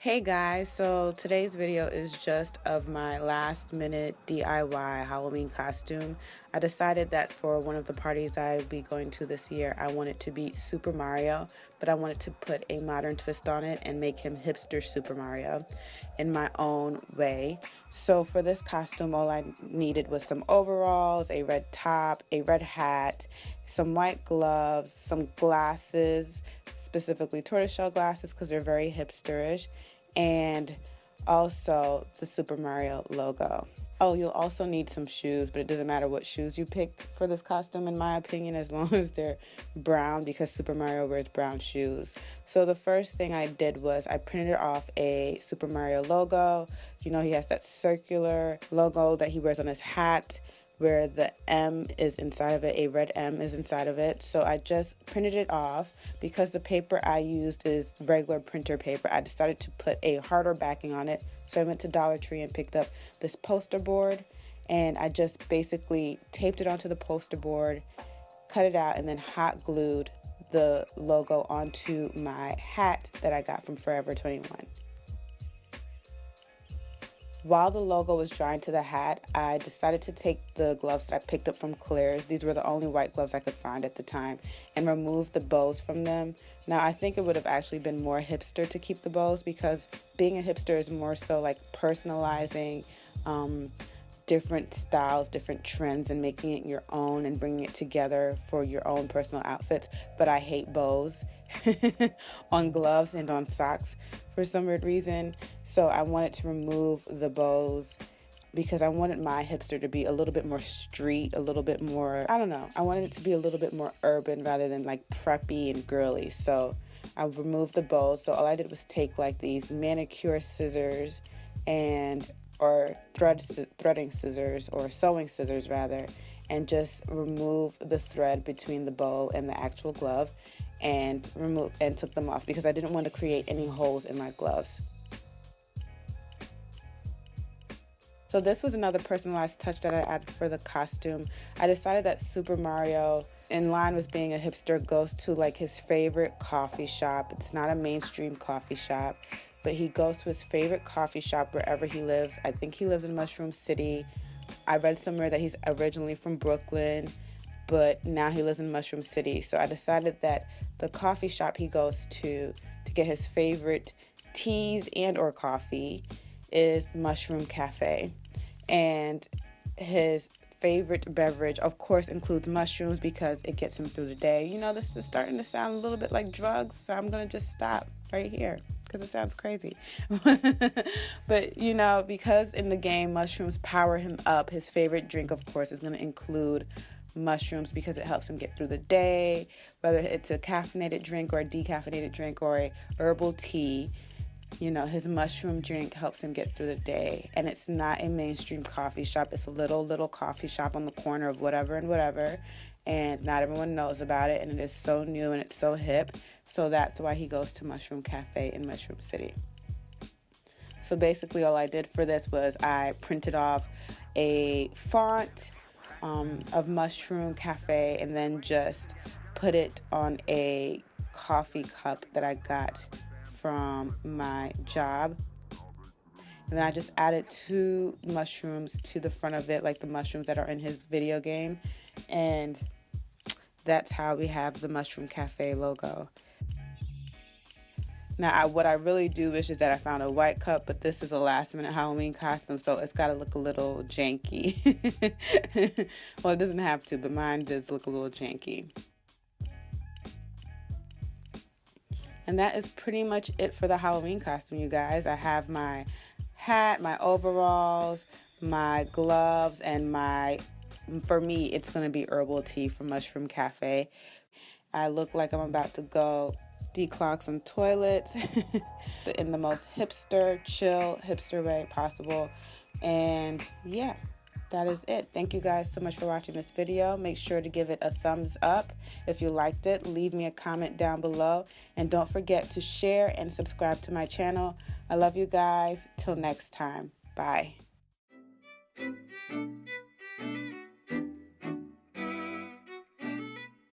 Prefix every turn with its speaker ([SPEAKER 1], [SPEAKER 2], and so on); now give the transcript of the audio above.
[SPEAKER 1] Hey guys, so today's video is just of my last minute DIY Halloween costume. I decided that for one of the parties I'll be going to this year, I wanted to be Super Mario, but I wanted to put a modern twist on it and make him hipster Super Mario in my own way. So for this costume, all I needed was some overalls, a red top, a red hat, some white gloves, some glasses, specifically tortoiseshell glasses because they're very hipsterish, and also the Super Mario logo. Oh, you'll also need some shoes, but it doesn't matter what shoes you pick for this costume, in my opinion, as long as they're brown, because Super Mario wears brown shoes. So the first thing I did was I printed off a Super Mario logo. You know, he has that circular logo that he wears on his hat, where the M is inside of it, a red M is inside of it. So I just printed it off. Because the paper I used is regular printer paper, I decided to put a harder backing on it. So I went to Dollar Tree and picked up this poster board, and I just basically taped it onto the poster board, cut it out, and then hot glued the logo onto my hat that I got from Forever 21. While the logo was drying to the hat, I decided to take the gloves that I picked up from Claire's. These were the only white gloves I could find at the time, and remove the bows from them. Now, I think it would have actually been more hipster to keep the bows, because being a hipster is more so like personalizing different styles, different trends, and making it your own and bringing it together for your own personal outfits. But I hate bows on gloves and on socks for some weird reason. So I wanted to remove the bows because I wanted my hipster to be a little bit more street, a little bit more, I don't know, I wanted it to be a little bit more urban rather than like preppy and girly. So I removed the bows. So all I did was take like these manicure scissors or threading scissors, or sewing scissors rather, and just remove the thread between the bow and the actual glove, and took them off because I didn't want to create any holes in my gloves. So this was another personalized touch that I added for the costume. I decided that Super Mario, in line with being a hipster, goes to like his favorite coffee shop. It's not a mainstream coffee shop, but he goes to his favorite coffee shop wherever he lives. I think he lives in Mushroom City. I read somewhere that he's originally from Brooklyn, but now he lives in Mushroom City. So I decided that the coffee shop he goes to get his favorite teas and or coffee is Mushroom Cafe. And his favorite beverage, of course, includes mushrooms because it gets him through the day. You know, this is starting to sound a little bit like drugs, so I'm going to just stop right here because it sounds crazy. But, you know, because in the game mushrooms power him up, his favorite drink, of course, is going to include mushrooms because it helps him get through the day, whether it's a caffeinated drink or a decaffeinated drink or a herbal tea. You know, his mushroom drink helps him get through the day. And it's not a mainstream coffee shop. It's a little coffee shop on the corner of whatever and whatever. And not everyone knows about it. And it is so new and it's so hip. So that's why he goes to Mushroom Cafe in Mushroom City. So basically all I did for this was I printed off a font of Mushroom Cafe and then just put it on a coffee cup that I got from my job. And then I just added 2 mushrooms to the front of it, like the mushrooms that are in his video game. And that's how we have the Mushroom Cafe logo. Now, what I really do wish is that I found a white cup, but this is a last-minute Halloween costume, so it's got to look a little janky. Well, it doesn't have to, but mine does look a little janky. And that is pretty much it for the Halloween costume, you guys. I have my hat, my overalls, my gloves, and for me, it's going to be herbal tea from Mushroom Cafe. I look like I'm about to go declog some toilets but in the most chill hipster way possible. And yeah, that is it. Thank you guys so much for watching this video. Make sure to give it a thumbs up if you liked it. Leave me a comment down below. And don't forget to share and subscribe to my channel. I love you guys. Till next time. Bye.